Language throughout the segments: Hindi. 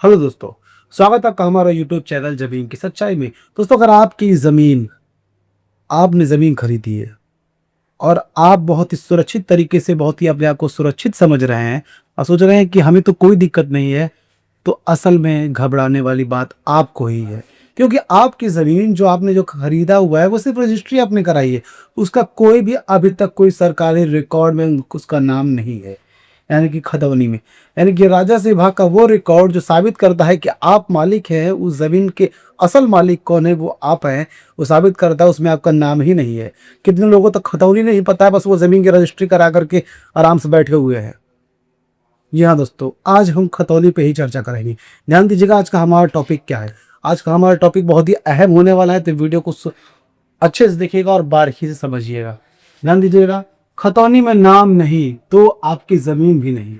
हेलो दोस्तों, स्वागत है आपका हमारा यूट्यूब चैनल ज़मीन की सच्चाई में। दोस्तों, अगर आपकी ज़मीन आपने ज़मीन खरीदी है और आप बहुत ही सुरक्षित तरीके से बहुत ही अपने आप को सुरक्षित समझ रहे हैं और सोच रहे हैं कि हमें तो कोई दिक्कत नहीं है, तो असल में घबराने वाली बात आपको ही है। क्योंकि आपकी ज़मीन जो आपने जो खरीदा हुआ है वो सिर्फ रजिस्ट्री आपने कराई है, उसका कोई भी अभी तक कोई सरकारी रिकॉर्ड में उसका नाम नहीं है, यानी कि खतौनी में। यानी कि राजस्व विभाग का वो रिकॉर्ड जो साबित करता है कि आप मालिक हैं, उस ज़मीन के असल मालिक कौन है वो आप हैं, वो साबित करता है, उसमें आपका नाम ही नहीं है। कितने लोगों तक खतौनी नहीं पता है, बस वो ज़मीन की रजिस्ट्री करा करके आराम से बैठे हुए हैं। जी हाँ दोस्तों, आज हम खतौनी पे ही चर्चा करेंगे। ध्यान दीजिएगा आज का हमारा टॉपिक क्या है। आज का हमारा टॉपिक बहुत ही अहम होने वाला है, तो वीडियो को अच्छे से देखिएगा और बारीकी से समझिएगा। ध्यान दीजिएगा, खतौनी में नाम नहीं तो आपकी ज़मीन भी नहीं।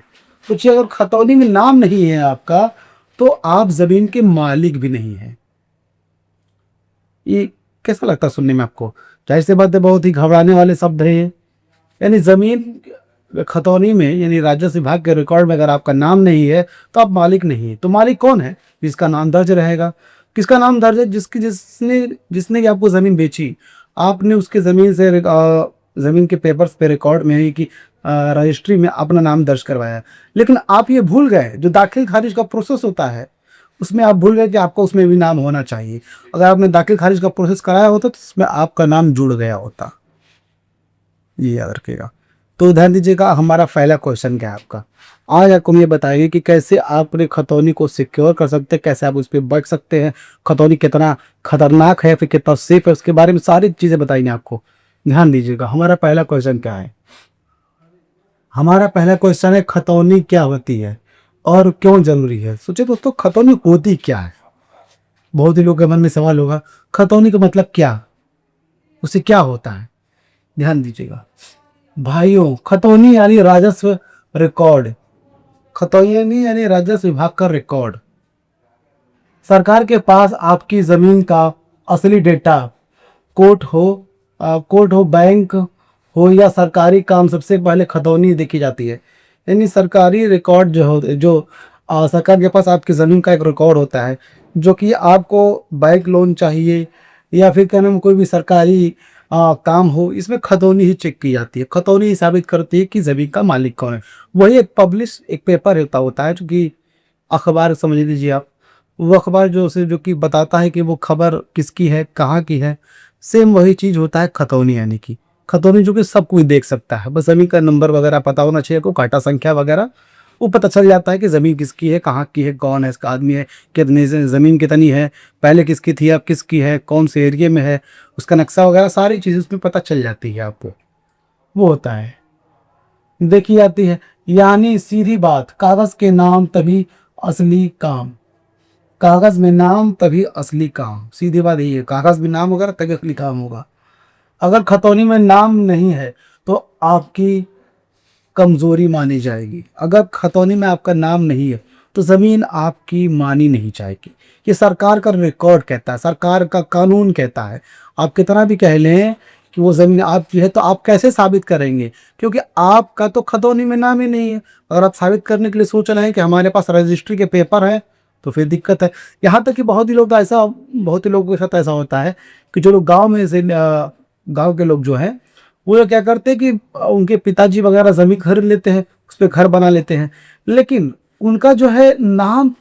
सोचिए, अगर खतौनी में नाम नहीं है आपका तो आप ज़मीन के मालिक भी नहीं हैं। ये कैसा लगता है सुनने में आपको? जाहिर सी बात है, बहुत ही घबराने वाले शब्द है ये। यानी ज़मीन खतौनी में, यानी राजस्व विभाग के रिकॉर्ड में अगर आपका नाम नहीं है तो आप मालिक नहीं है। तो मालिक कौन है? जिसका नाम दर्ज रहेगा। किसका नाम दर्ज है? जिसने जिसने कि आपको ज़मीन बेची, आपने उसके ज़मीन से ज़मीन के पेपर्स पे रिकॉर्ड में है कि रजिस्ट्री में अपना नाम दर्ज करवाया। लेकिन आप ये भूल गए, जो दाखिल खारिज का प्रोसेस होता है उसमें आप भूल गए कि आपको उसमें भी नाम होना चाहिए। अगर आपने दाखिल खारिज का प्रोसेस कराया होता तो उसमें आपका नाम जुड़ गया होता। ये याद रखिएगा। तो ध्यान दीजिएगा, हमारा पहला क्वेश्चन क्या है आपका। आज आपको हम ये बताएंगे कि कैसे आप अपने खतौनी को सिक्योर कर सकते हैं, कैसे आप उस पर बच सकते हैं, खतौनी कितना खतरनाक है, फिर कितना सेफ है, उसके बारे में सारी चीज़ें बताएंगे आपको। ध्यान दीजिएगा, हमारा पहला क्वेश्चन क्या है। हमारा पहला क्वेश्चन है, खतौनी क्या होती है और क्यों जरूरी है। सोचिए दोस्तों, खतौनी होती क्या है। बहुत ही लोगों के मन में सवाल होगा, खतौनी का मतलब क्या, उसे क्या होता है। ध्यान दीजिएगा भाइयों, खतौनी यानी राजस्व रिकॉर्ड। खतौनी यानी राजस्व विभाग का रिकॉर्ड। सरकार के पास आपकी जमीन का असली डेटा, कोर्ट हो बैंक हो या सरकारी काम, सबसे पहले खतौनी देखी जाती है। यानी सरकारी रिकॉर्ड सरकार के पास आपकी ज़मीन का एक रिकॉर्ड होता है, जो कि आपको बैंक लोन चाहिए या फिर क्या नाम कोई भी सरकारी काम हो, इसमें खतौनी ही चेक की जाती है। खतौनी ही साबित करती है कि ज़मीन का मालिक कौन है। वही एक पेपर होता है जो कि अखबार समझ लीजिए आप। वो अखबार जो कि बताता है कि वो खबर किसकी है, कहाँ की है। सेम वही चीज़ होता है खतौनी, यानी कि खतौनी जो कि सब कोई देख सकता है। बस ज़मीन का नंबर वगैरह पता होना चाहिए, को काटा संख्या वगैरह, वो पता चल जाता है कि ज़मीन किसकी है, कहाँ की है, कौन है इसका आदमी है, कितनी ज़मीन कितनी है, पहले किसकी थी, अब किसकी है, कौन से एरिया में है, उसका नक्शा वगैरह सारी चीज़ें उसमें पता चल जाती है आपको। वो होता है, देखी जाती है। यानी सीधी बात, कागज़ के नाम तभी असली काम। कागज़ में नाम तभी असली काम। सीधी बात यही है, कागज़ में नाम होगा तभी असली काम होगा। अगर खतौनी में नाम नहीं है तो आपकी कमजोरी मानी जाएगी। अगर खतौनी में आपका नाम नहीं है तो ज़मीन आपकी मानी नहीं जाएगी। ये सरकार का रिकॉर्ड कहता है, सरकार का कानून कहता है। आप कितना भी कह लें कि वो ज़मीन आपकी है, तो आप कैसे साबित करेंगे, क्योंकि आपका तो खतौनी में नाम ही नहीं है। अगर आप साबित करने के लिए सोच रहे हैं कि हमारे पास रजिस्ट्री के पेपर हैं, तो फिर दिक्कत है। यहाँ तक कि बहुत ही लोगों के साथ ऐसा होता है कि जो लोग गाँव के लोग जो हैं, वो लोग क्या करते हैं कि उनके पिताजी वगैरह ज़मीन खरीद लेते हैं, उस पर घर बना लेते हैं, लेकिन उनका जो है नाम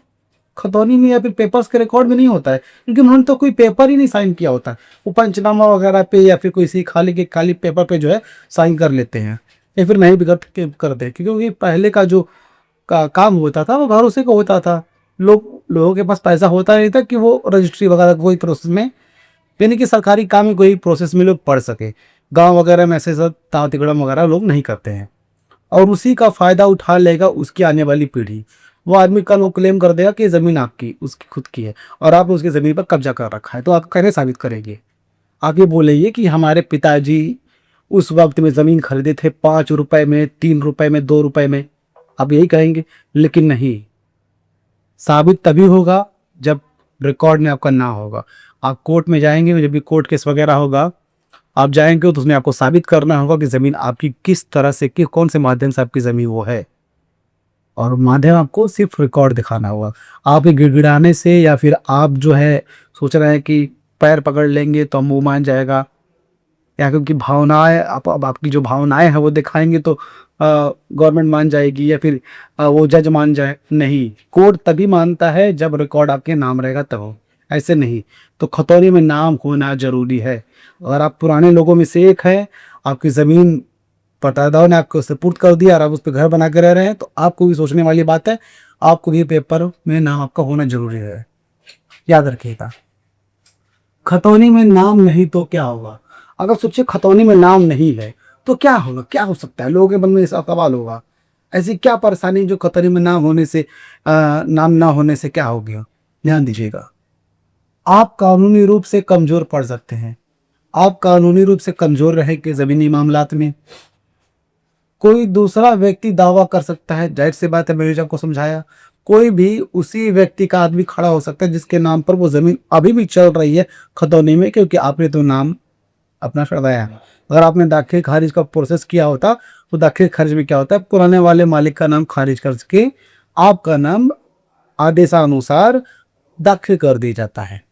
खतौनी में या फिर पेपर्स के रिकॉर्ड में नहीं होता है, क्योंकि उन्होंने तो कोई पेपर ही नहीं साइन किया होता है। वो पंचनामा वगैरह पे या फिर कोई सी खाली पेपर पे जो है साइन कर लेते हैं, या फिर नहीं भी करते हैं, क्योंकि पहले का जो काम होता था वो भरोसे का होता था। लोगों के पास पैसा होता नहीं था कि वो रजिस्ट्री वगैरह कोई प्रोसेस में, यानी कि सरकारी काम में कोई प्रोसेस में लोग पढ़ सके। गांव वगैरह में ऐसे सब ताव तिकड़म वगैरह लोग नहीं करते हैं, और उसी का फ़ायदा उठा लेगा उसकी आने वाली पीढ़ी। वो आदमी कल वो क्लेम कर देगा कि ज़मीन आपकी, उसकी खुद की है, और आपने उसकी ज़मीन पर कब्जा कर रखा है। तो आप कैसे साबित करेंगे? आप ये बोलेंगे कि हमारे पिताजी उस वक्त में ज़मीन खरीदे थे 5 रुपए में, 3 रुपए में, 2 रुपए में, आप यही कहेंगे। लेकिन नहीं, साबित तभी होगा जब रिकॉर्ड में आपका ना होगा। आप कोर्ट में जाएंगे, जब भी कोर्ट केस वगैरह होगा, आप जाएंगे तो उसमें आपको साबित करना होगा कि ज़मीन आपकी किस तरह से, कि कौन से माध्यम से आपकी ज़मीन वो है। और माध्यम आपको सिर्फ रिकॉर्ड दिखाना होगा। आप ये गिड़गिड़ाने से या फिर आप जो है सोच रहे हैं कि पैर पकड़ लेंगे तो मुंह मान जाएगा, या क्योंकि भावनाएं आप अब आपकी जो भावनाएं हैं वो दिखाएंगे तो गवर्नमेंट मान जाएगी या फिर वो जज मान जाए, नहीं, कोर्ट तभी मानता है जब रिकॉर्ड आपके नाम रहेगा तब हो, ऐसे नहीं। तो खतौनी में नाम होना जरूरी है। अगर आप पुराने लोगों में से एक है, आपकी ज़मीन पट्टादारों ने आपको सुपुर्द कर दिया और आप उस पर घर बना के रह रहे हैं, तो आपको भी सोचने वाली बात है, आपको भी पेपर में नाम आपका होना जरूरी है। याद रखिएगा, खतौनी में नाम नहीं तो क्या होगा। अगर सोचिए खतौनी में नाम नहीं है तो क्या होगा, क्या हो सकता है, लोगों के मन में ऐसा सवाल होगा, ऐसी क्या परेशानी जो खतौनी में नाम होने से नाम ना होने से क्या हो गया। ध्यान दीजिएगा, आप कानूनी रूप से कमजोर पड़ सकते हैं। आप कानूनी रूप से कमजोर रहेंगे जमीनी मामलात में, कोई दूसरा व्यक्ति दावा कर सकता है, जाहिर सी बात है, मैंने आपको समझाया, कोई भी उसी व्यक्ति का आदमी खड़ा हो सकता है जिसके नाम पर वो जमीन अभी भी चल रही है खतौनी में, क्योंकि आपने तो नाम अपना चढ़ाया है। अगर आपने दाखिल खारिज का प्रोसेस किया होता तो दाखिल खारिज में क्या होता है, पुराने वाले मालिक का नाम खारिज करके आपका नाम आदेशानुसार दाखिल कर दिया जाता है,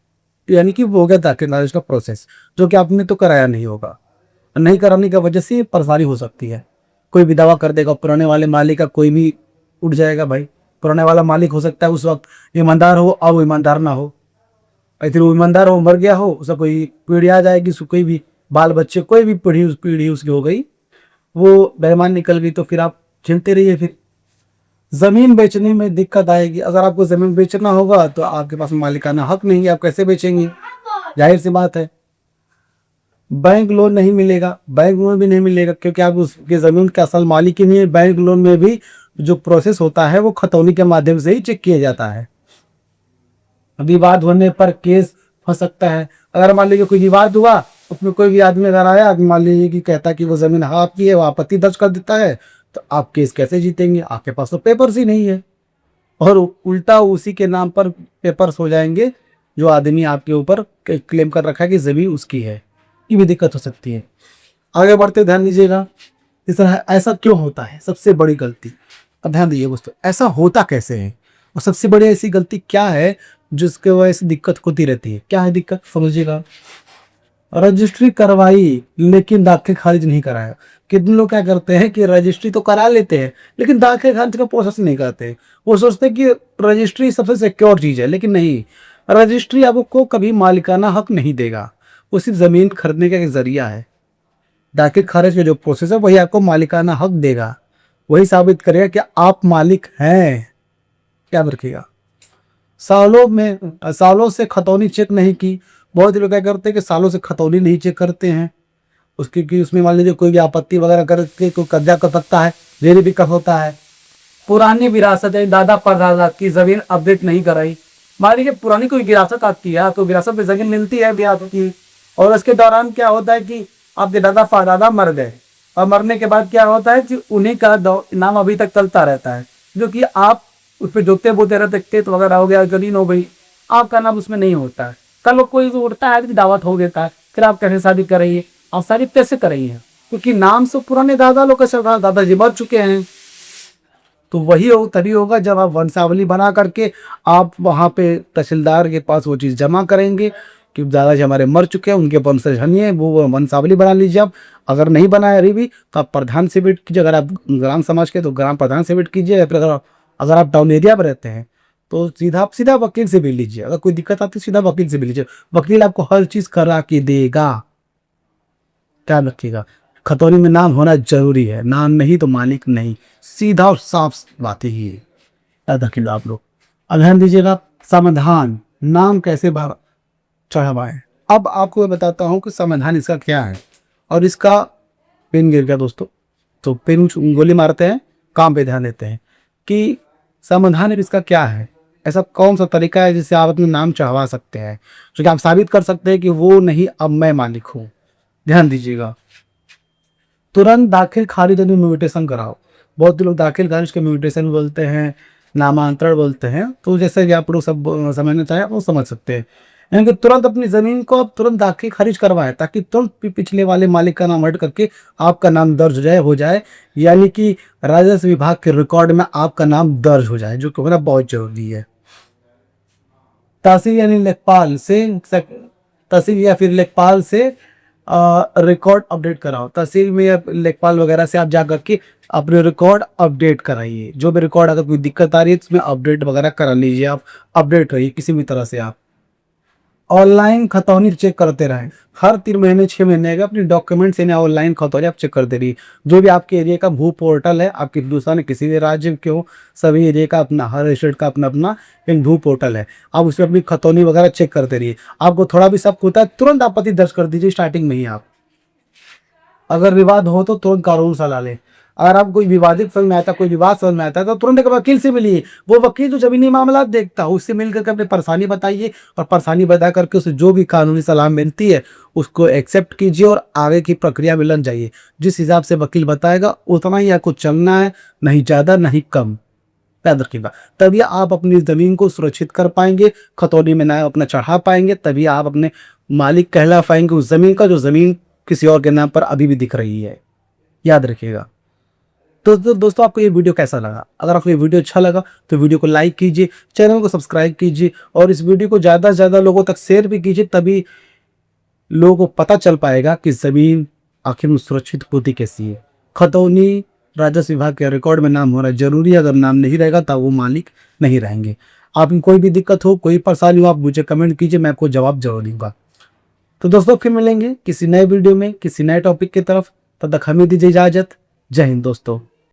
यानी कि वो हो गया दाखिल खारिज का प्रोसेस, जो कि आपने तो कराया नहीं होगा। नहीं कराने की वजह से परेशानी हो सकती है, कोई भी दावा कर देगा, पुराने वाले मालिक का कोई भी उठ जाएगा भाई। पुराने वाला मालिक हो सकता है उस वक्त ईमानदार हो, अब ईमानदार ना हो, फिर वो ईमानदार हो, मर गया हो, उसका कोई पीढ़ी आ जाएगी, उसको कोई भी बाल बच्चे, कोई भी पीढ़ी उसकी हो गई, वो बेईमान निकल गई, तो फिर आप झेलते रहिए। फिर जमीन बेचने में दिक्कत आएगी। अगर आपको जमीन बेचना होगा तो आपके पास मालिकाना हक नहीं है, आप कैसे बेचेंगे, जाहिर सी बात है। बैंक लोन नहीं मिलेगा, बैंक लोन भी नहीं मिलेगा क्योंकि आप उसके जमीन के असल मालिक ही नहीं है। बैंक लोन में भी जो प्रोसेस होता है वो खतौनी के माध्यम से ही चेक किया जाता है। विवाद होने पर केस फंस सकता है। अगर मान लीजिए कोई विवाद हुआ, उसमें कोई भी आदमी अगर आया, मान लीजिए कि कहता है कि वो जमीन आपकी है, वो आपत्ति दर्ज कर देता है, तो आप केस कैसे जीतेंगे, आपके पास तो पेपर्स ही नहीं है, और उल्टा उसी के नाम पर पेपर्स हो जाएंगे जो आदमी आपके ऊपर क्लेम कर रखा है कि जमीन उसकी है। ये भी दिक्कत हो सकती है। आगे बढ़ते ध्यान दीजिएगा, इस तरह ऐसा क्यों होता है, सबसे बड़ी गलती। अब ध्यान दीजिए दोस्तों, ऐसा होता कैसे है और सबसे बड़ी ऐसी गलती क्या है जिसके वजह से दिक्कत होती रहती है। क्या है दिक्कत, समझिएगा। रजिस्ट्री करवाई लेकिन दाखिल खारिज नहीं कराया। कितने लोग क्या करते हैं कि रजिस्ट्री तो करा लेते हैं लेकिन दाखिल खारिज का प्रोसेस नहीं करते। वो सोचते हैं कि रजिस्ट्री सबसे सिक्योर चीज है, लेकिन नहीं, रजिस्ट्री आपको कभी मालिकाना हक नहीं देगा, वो सिर्फ जमीन खरीदने का एक जरिया है। दाखिल खारिज का जो प्रोसेस है वही आपको मालिकाना हक देगा, वही साबित करेगा कि आप मालिक हैं। क्या रखिएगा, सालों से खतौनी चेक नहीं की। बहुत लोग क्या करते हैं कि सालों से खतौनी नहीं चेक करते हैं, उसकी कि उसमें मान लीजिए कोई भी आपत्ति वगैरह करके कोई कब्जा कर सकता है, वेरिफिकेशन होता है। पुरानी विरासत है, दादा परदादा की जमीन अपडेट नहीं कराई। मान लीजिए पुरानी कोई विरासत आती है तो विरासत में जमीन मिलती है ब्याह की, और उसके दौरान क्या होता है कि आपके दादा परदादा मर गए, और मरने के बाद क्या होता है कि उन्हीं का नाम अभी तक चलता रहता है, जो कि आप उस पर जोते बोते रहते, खेत वगैरह हो गया, जमीन हो गई, आपका नाम उसमें नहीं होता है। कल कोई उड़ता है कि दावत हो देता है, फिर आप कैसे शादी कर रही है, आप शादी कैसे कर रही है, क्योंकि नाम से पुराने दादा लोग कैसे, दादाजी मर चुके हैं। तो वही हो तभी होगा जब आप वंशावली बना करके आप वहाँ पे तहसीलदार के पास वो चीज़ जमा करेंगे कि दादाजी हमारे मर चुके हैं, उनके वंशज है, वो वंशावली बना लीजिए आप। अगर नहीं बनाए अभी भी तो आप प्रधान से वेट कीजिए, अगर आप ग्राम समाज के तो ग्राम प्रधान से वेट कीजिए, या फिर अगर आप टाउन एरिया में रहते हैं तो सीधा वकील से भी लीजिए। अगर कोई दिक्कत आती है सीधा वकील से भी लीजिए, वकील आपको हर चीज करा के देगा। क्या रखिएगा, खतौनी में नाम होना जरूरी है, नाम नहीं तो मालिक नहीं, सीधा और साफ बात ही है, याद रखिएगा आप लोग। अब ध्यान दीजिएगा, समाधान, नाम कैसे चढ़ावाएं। अब आपको मैं बताता हूं कि समाधान इसका क्या है, और इसका पेन गिर गया दोस्तों, तो पेन गोली मारते हैं, काम पे ध्यान देते हैं कि समाधान इसका क्या है। ऐसा कौन सा तरीका है जिससे आप अपना नाम चढ़वा सकते हैं, जो कि आप साबित कर सकते हैं कि वो नहीं, अब मैं मालिक हूं। ध्यान दीजिएगा, तुरंत दाखिल खारिज यानी म्यूटेशन कराओ। बहुत लोग दाखिल खारिज के म्यूटेशन बोलते हैं, नामांतरण बोलते हैं, तो जैसे कि आप लोग सब समझना चाहें वो समझ सकते हैं। यानी कि तुरंत अपनी जमीन को आप तुरंत आके खारिज करवाएं, ताकि तुरंत पिछले वाले मालिक का नाम हट करके आपका नाम दर्ज हो जाए, यानी कि राजस्व विभाग के रिकॉर्ड में आपका नाम दर्ज हो जाए, जो कि होना बहुत जरूरी है। तहसील यानी लेखपाल से तहसील या फिर लेखपाल से रिकॉर्ड अपडेट कराओ। तहसील में या लेखपाल वगैरह से आप जा करके अपने रिकॉर्ड अपडेट कराइए। जो भी रिकॉर्ड अगर कोई दिक्कत आ रही है तो उसमें अपडेट वगैरह करा लीजिए, आप अपडेट रहिए किसी भी तरह से। आप ऑनलाइन खतौनी चेक करते रहें, हर 3 महीने 6 महीने का अपने डॉक्यूमेंट्स यानी ऑनलाइन खतौनी आप चेक करते रहिए। जो भी आपके एरिया का भू पोर्टल है, आपके हिंदुस्तान में किसी भी राज्य के हो, सभी एरिया का अपना, हर स्टेट का अपना अपना एक भू पोर्टल है, आप उसमें अपनी खतौनी वगैरह चेक करते रहिए। आपको थोड़ा भी शक होता है तुरंत आपत्ति दर्ज कर दीजिए स्टार्टिंग में ही। आप अगर विवाद हो तो तुरंत कानून सलाह लें। अगर आप कोई विवादित समझ में आता, कोई विवाद समझ में आता है तो तुरंत एक वकील से मिलिए। वो वकील जो जमीनी मामला देखता है उससे मिल करके अपनी परेशानी बताइए, और परेशानी बता करके उसे जो भी कानूनी सलाह मिलती है उसको एक्सेप्ट कीजिए और आगे की प्रक्रिया में लग जाइए। जिस हिसाब से वकील बताएगा उतना ही आपको चलना है, नहीं ज़्यादा नहीं कम। याद रखिएगा, तभी आप अपनी ज़मीन को सुरक्षित कर पाएंगे, खतौनी में नाम अपना चढ़ा पाएंगे, तभी आप अपने मालिक कहला पाएंगे उस ज़मीन का, जो ज़मीन किसी और के नाम पर अभी भी दिख रही है। याद रखिएगा। तो दोस्तों, आपको ये वीडियो कैसा लगा? अगर आपको ये वीडियो अच्छा लगा तो वीडियो को लाइक कीजिए, चैनल को सब्सक्राइब कीजिए, और इस वीडियो को ज़्यादा से ज़्यादा लोगों तक शेयर भी कीजिए, तभी लोगों को पता चल पाएगा कि ज़मीन आखिर में सुरक्षित होती कैसी है। खतौनी राजस्व विभाग के रिकॉर्ड में नाम होना जरूरी है, अगर नाम नहीं रहेगा तब वो मालिक नहीं रहेंगे। आप में कोई भी दिक्कत हो, कोई परेशानी हो, आप मुझे कमेंट कीजिए, मैं आपको जवाब जरूर दूंगा। तो दोस्तों, फिर मिलेंगे किसी नए वीडियो में किसी नए टॉपिक की तरफ। तब तक हमें दीजिए इजाजत। जय हिंद दोस्तों।